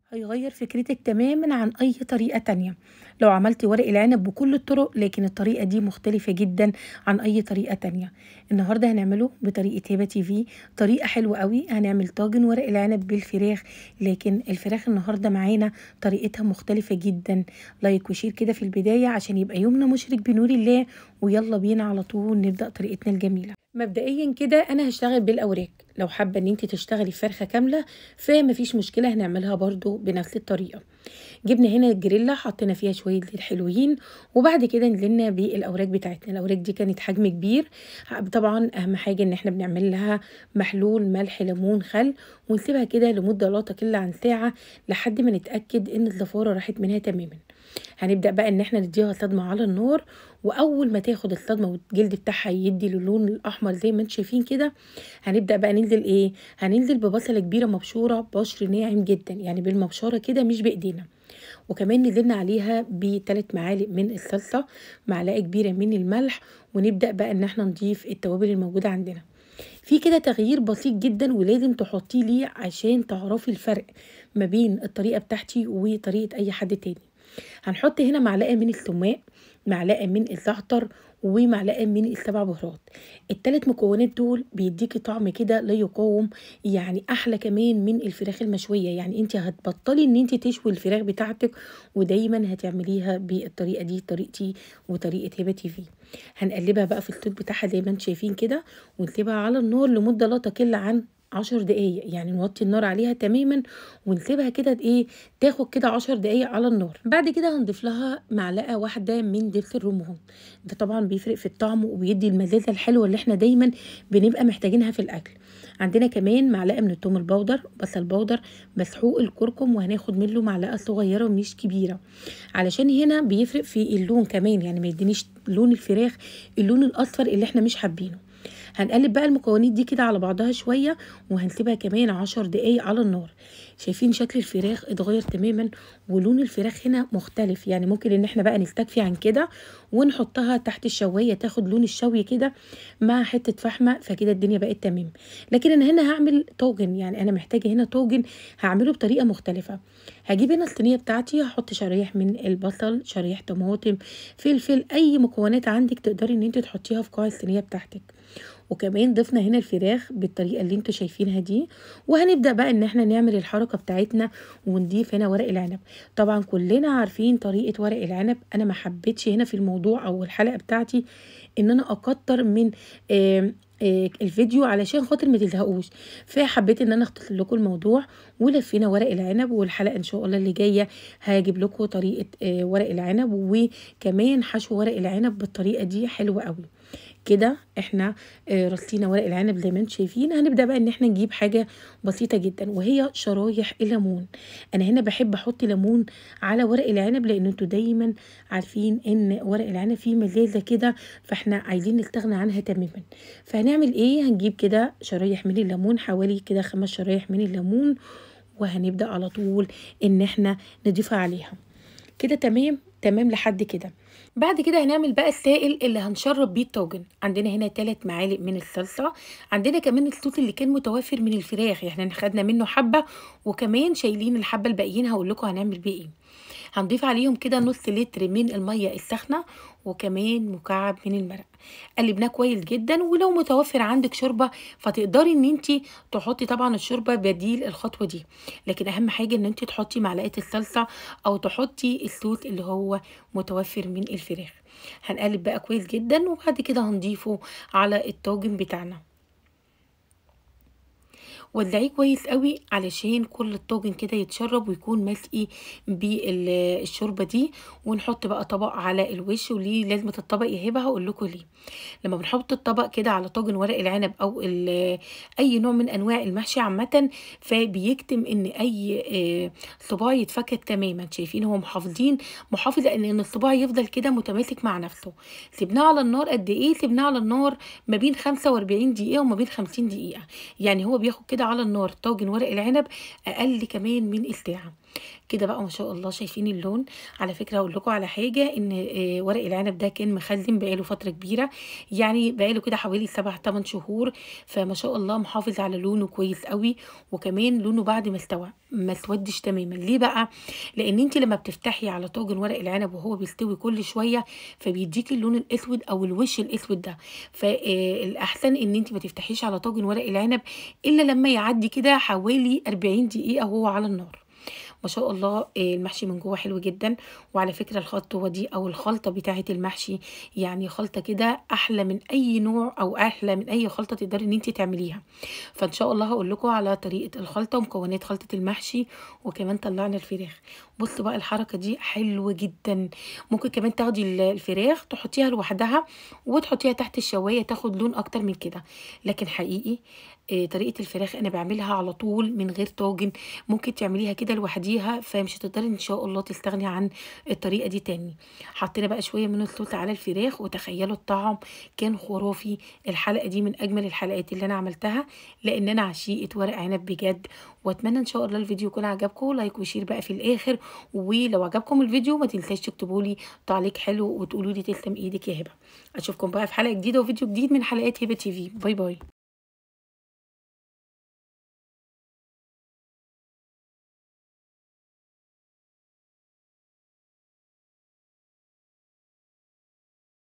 هيغير فكرتك تماما عن أي طريقة تانية لو عملتي ورق العنب بكل الطرق، لكن الطريقة دي مختلفة جدا عن أي طريقة تانية. النهاردة هنعمله بطريقة هبة تي في، طريقة حلوة قوي. هنعمل طاجن ورق العنب بالفراخ، لكن الفراخ النهاردة معانا طريقتها مختلفة جدا. لايك وشير كده في البداية عشان يبقى يومنا مشرق بنور الله، ويلا بينا على طول نبدأ طريقتنا الجميلة. مبدئيا كده انا هشتغل بالاوراق، لو حابه ان انت تشتغلي فرخه كامله فمفيش مشكله، هنعملها برضو بنفس الطريقه. جبنا هنا الجريلا، حطينا فيها شويه زيت حلوين، وبعد كده نزلنا بالاوراق بتاعتنا. الاوراق دي كانت حجم كبير. طبعا اهم حاجه ان احنا بنعمل لها محلول ملح ليمون خل، ونسيبها كده لمده لا تقل عن ساعه لحد ما نتاكد ان الزفاره راحت منها تماما. هنبدأ بقى ان احنا نديها صدمة على النار، واول ما تاخد الصدمة والجلد بتاعها يدي اللون الاحمر زي ما انتم شايفين كده، هنبدأ بقى ننزل ايه، هننزل ببصلة كبيرة مبشورة بشر ناعم جدا، يعني بالمبشرة كده مش بايدينا. وكمان نزلنا عليها ب3 معالق من الصلصة، معلقة كبيرة من الملح، ونبدأ بقى ان احنا نضيف التوابل الموجودة عندنا. في كده تغيير بسيط جدا ولازم تحطيه ليه عشان تعرفي الفرق ما بين الطريقة بتاعتي وطريقة اي حد تاني. هنحط هنا معلقة من الثوماء، معلقة من الزعتر، ومعلقة من السبع بهارات. التلات مكونات دول بيديكي طعم كده لا يقاوم، يعني احلى كمان من الفراخ المشوية. يعني انت هتبطلي ان انت تشوي الفراخ بتاعتك، ودايما هتعمليها بالطريقة دي، طريقتي وطريقة هبة تي في. هنقلبها بقى في الصوص بتاعها زي ما انتم شايفين كده، ونسيبها على النار لمدة لا تقل عن 10 دقايق، يعني نوطي النار عليها تماما ونسيبها كده ايه، تاخد كده 10 دقايق على النار. بعد كده هنضيف لها معلقه واحده من دبس الرمان، ده طبعا بيفرق في الطعم وبيدي المزازه الحلوه اللي احنا دايما بنبقى محتاجينها في الاكل. عندنا كمان معلقه من الثوم البودر، بصل بودر، مسحوق الكركم، وهناخد منه معلقه صغيره مش كبيره، علشان هنا بيفرق في اللون كمان، يعني ما يدينيش لون الفراخ اللون الاصفر اللي احنا مش حابينه. هنقلب بقى المكونات دي كده على بعضها شوية، وهنسيبها كمان 10 دقايق على النار. شايفين شكل الفراخ اتغير تماما، ولون الفراخ هنا مختلف، يعني ممكن ان احنا بقى نستكفي عن كده ونحطها تحت الشواية تاخد لون الشوي كده مع حتة فحمة، فكده الدنيا بقت تمام. لكن انا هنا هعمل طاجن، يعني انا محتاجة هنا طاجن هعمله بطريقة مختلفة. هجيب هنا الصينية بتاعتي، هحط شرايح من البصل، شرايح طماطم، فلفل، اي مكونات عندك تقدري ان انت تحطيها في قاع الصينية بتاعتك. وكمان ضفنا هنا الفراخ بالطريقه اللي انتوا شايفينها دي، وهنبدا بقى ان احنا نعمل الحركه بتاعتنا ونضيف هنا ورق العنب. طبعا كلنا عارفين طريقه ورق العنب، انا ما حبيتش هنا في الموضوع او الحلقه بتاعتي ان انا اكتر من الفيديو علشان خاطر ما تزهقوش، فحبيت ان انا اختصر لكم الموضوع ولفينا ورق العنب. والحلقه ان شاء الله اللي جايه هجيب لكم طريقه ورق العنب، وكمان حشو ورق العنب بالطريقه دي حلوه قوي. كده احنا رصينا ورق العنب زي ما انتم شايفين. هنبدا بقى ان احنا نجيب حاجه بسيطه جدا، وهي شرايح الليمون. انا هنا بحب احط ليمون على ورق العنب، لان انتوا دايما عارفين ان ورق العنب فيه مزازه كده، فاحنا عايزين نستغنى عنها تماما. فهنعمل ايه، هنجيب كده شرايح من الليمون، حوالي كده 5 شرايح من الليمون، وهنبدا على طول ان احنا نضيفها عليها. كده تمام تمام لحد كده. بعد كده هنعمل بقى السائل اللي هنشرب بيه الطاجن. عندنا هنا 3 معالق من الصلصه، عندنا كمان الصوص اللي كان متوافر من الفراخ، يعني خدنا منه حبه وكمان شايلين الحبه الباقيين، هقول لكم هنعمل بيه ايه. هنضيف عليهم كده نص لتر من الميه السخنه، وكمان مكعب من المرق. قلبناه كويس جدا، ولو متوفر عندك شوربه فتقدري ان انت تحطي طبعا الشوربه بديل الخطوه دي، لكن اهم حاجه ان انت تحطي معلقه الصلصه او تحطي الصوص اللي هو متوفر من الفراخ. هنقلب بقى كويس جدا، وبعد كده هنضيفه على الطاجن بتاعنا. وزعيه كويس قوي علشان كل الطاجن كده يتشرب ويكون مسقي بالشوربه دي. ونحط بقى طبق على الوش، وليه لازمه الطبق يا هبه هقول لكم ليه. لما بنحط الطبق كده على طاجن ورق العنب او اي نوع من انواع المحشي عامه، فبيكتم ان اي صباع يتفكك تماما. شايفين هو محافظ ان الصباع يفضل كده متماسك مع نفسه. سيبناه على النار قد ايه، سيبناه على النار ما بين 45 دقيقه وما بين 50 دقيقه، يعني هو بياخد كده على النار طاجن ورق العنب اقل كمان من الساعه. كده بقى ما شاء الله شايفين اللون. على فكرة هقول لكم على حاجة، ان ورق العنب ده كان مخزن بقاله فترة كبيرة، يعني بقاله كده حوالي 7 8 شهور، فما شاء الله محافظ على لونه كويس قوي. وكمان لونه بعد ما استوى ما اسودش تماما. ليه بقى؟ لان انت لما بتفتحي على طاجن ورق العنب وهو بيستوي كل شوية فبيديكي اللون الاسود او الوش الاسود ده. فالاحسن ان انت ما تفتحيش على طاجن ورق العنب الا لما يعدي كده حوالي 40 دقيقة وهو على النار. ما شاء الله المحشي من جوه حلو جدا. وعلى فكرة الخطوة دي او الخلطة بتاعة المحشي يعني خلطة كده احلى من اي نوع او احلى من اي خلطة تقدري ان انت تعمليها. فان شاء الله هقول لكم على طريقة الخلطة ومكونات خلطة المحشي. وكمان طلعنا الفراخ. بصوا بقى الحركة دي حلوة جدا. ممكن كمان تاخدي الفراخ تحطيها لوحدها وتحطيها تحت الشواية تاخد لون اكتر من كده. لكن حقيقي طريقة الفراخ انا بعملها على طول من غير طاجن. ممكن تعمليها كده لوحديها فمش هتقدري ان شاء الله تستغني عن الطريقة دي تاني. حطينا بقى شوية من الصوص على الفراخ وتخيلوا الطعم كان خرافي. الحلقة دي من اجمل الحلقات اللي انا عملتها لان انا عشيقة ورق عنب بجد. واتمنى ان شاء الله الفيديو يكون عجبكم. لايك وشير بقى في الاخر. ولو عجبكم الفيديو ما تنساش تكتبوا لي تعليق حلو وتقولوا لي تسلم ايدك يا هبة. اشوفكم بقى في حلقة جديدة وفيديو جديد من حلقات هبة تي في. باي باي.